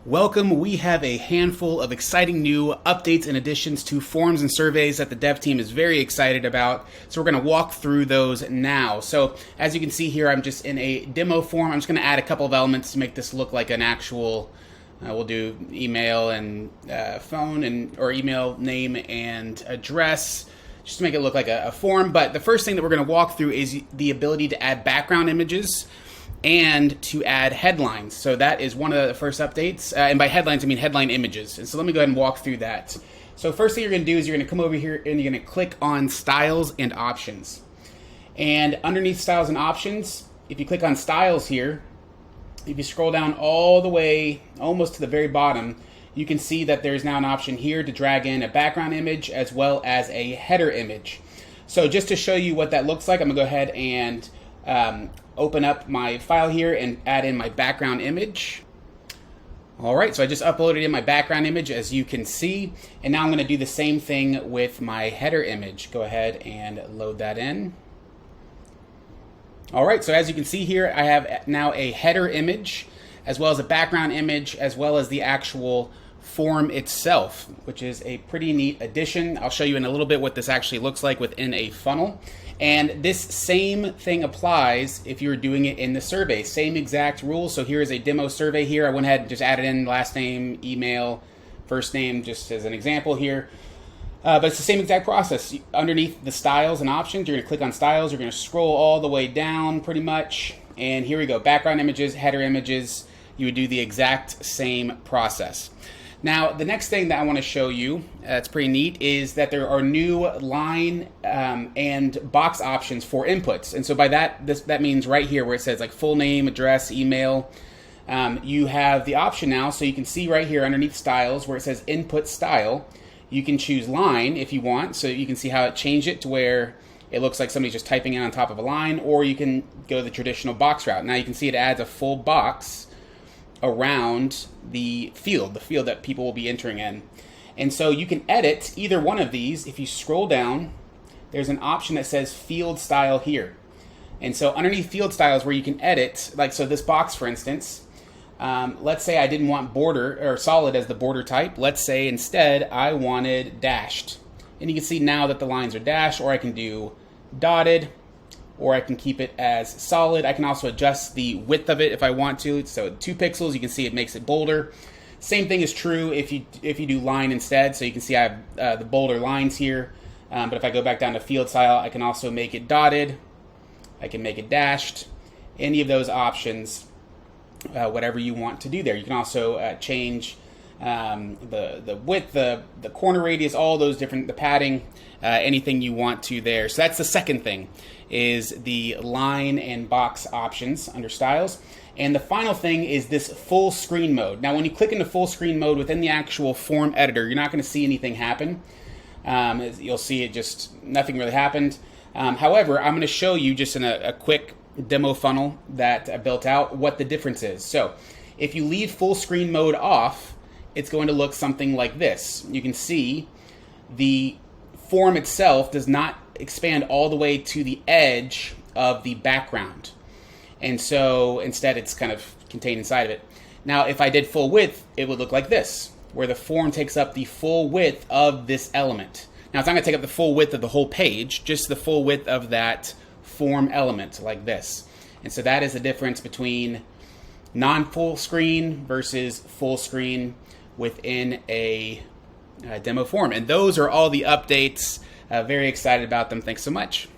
Welcome. We have a handful of exciting new updates and additions to forms and surveys that the dev team is very excited about. So we're going to walk through those now. So as you can see here, I'm just in a demo form. I'm just going to add a couple of elements to make this look like an actual, we'll do email and phone or email name and address, just to make it look like a form. But the first thing that we're going to walk through is the ability to add background images and to add headlines. So that is one of the first updates. And by headlines, I mean headline images. And so let me go ahead and walk through that. So first thing you're going to do is you're going to come over here and you're going to click on Styles and Options. And underneath Styles and Options, if you click on Styles here, if you scroll down all the way, almost to the very bottom, you can see that there's now an option here to drag in a background image as well as a header image. So just to show you what that looks like, I'm going to go ahead and open up my file here and add in my background image. All right, so I just uploaded in my background image, as you can see, and now I'm going to do the same thing with my header image. Go ahead and load that in. All right, so as you can see here, I have now a header image, as well as a background image, as well as the actual form itself, which is a pretty neat addition. I'll show you in a little bit what this actually looks like within a funnel. And this same thing applies if you're doing it in the survey. Same exact rules. So here is a demo survey here. I went ahead and just added in last name, email, first name, just as an example here. But it's the same exact process. Underneath the styles and options, you're going to click on styles. You're going to scroll all the way down pretty much. And here we go. Background images, header images. You would do the exact same process. Now, the next thing that I want to show you, that's pretty neat, is that there are new line and box options for inputs. And so by that, that means right here where it says like full name, address, email, you have the option now. So you can see right here underneath styles where it says input style, you can choose line if you want. So you can see how it changed it to where it looks like somebody's just typing in on top of a line, or you can go the traditional box route. Now you can see it adds a full box around the field that people will be entering in. And so you can edit either one of these. If you scroll down, there's an option that says field style here. And so underneath field style is where you can edit, like so this box for instance, let's say I didn't want border or solid as the border type. Let's say instead I wanted dashed. And you can see now that the lines are dashed, or I can do dotted, or I can keep it as solid. I can also adjust the width of it if I want to. So 2 pixels, you can see it makes it bolder. Same thing is true if you do line instead. So you can see I have the bolder lines here. But if I go back down to field style, I can also make it dotted. I can make it dashed. Any of those options, whatever you want to do there. You can also change the width, the corner radius, all those different, the padding, anything you want to there. So that's the second thing, is the line and box options under styles. And the final thing is this full screen mode. Now when you click into full screen mode within the actual form editor, you're not going to see anything happen. You'll see it just, nothing really happened. However, I'm going to show you just in a quick demo funnel that I built out what the difference is. So if you leave full screen mode off, it's going to look something like this. You can see the form itself does not expand all the way to the edge of the background. And so instead it's kind of contained inside of it. Now if I did full width, it would look like this, where the form takes up the full width of this element. Now it's not going to take up the full width of the whole page, just the full width of that form element like this. And so that is the difference between non-full screen versus full screen within a demo form. And those are all the updates. Very excited about them. Thanks so much.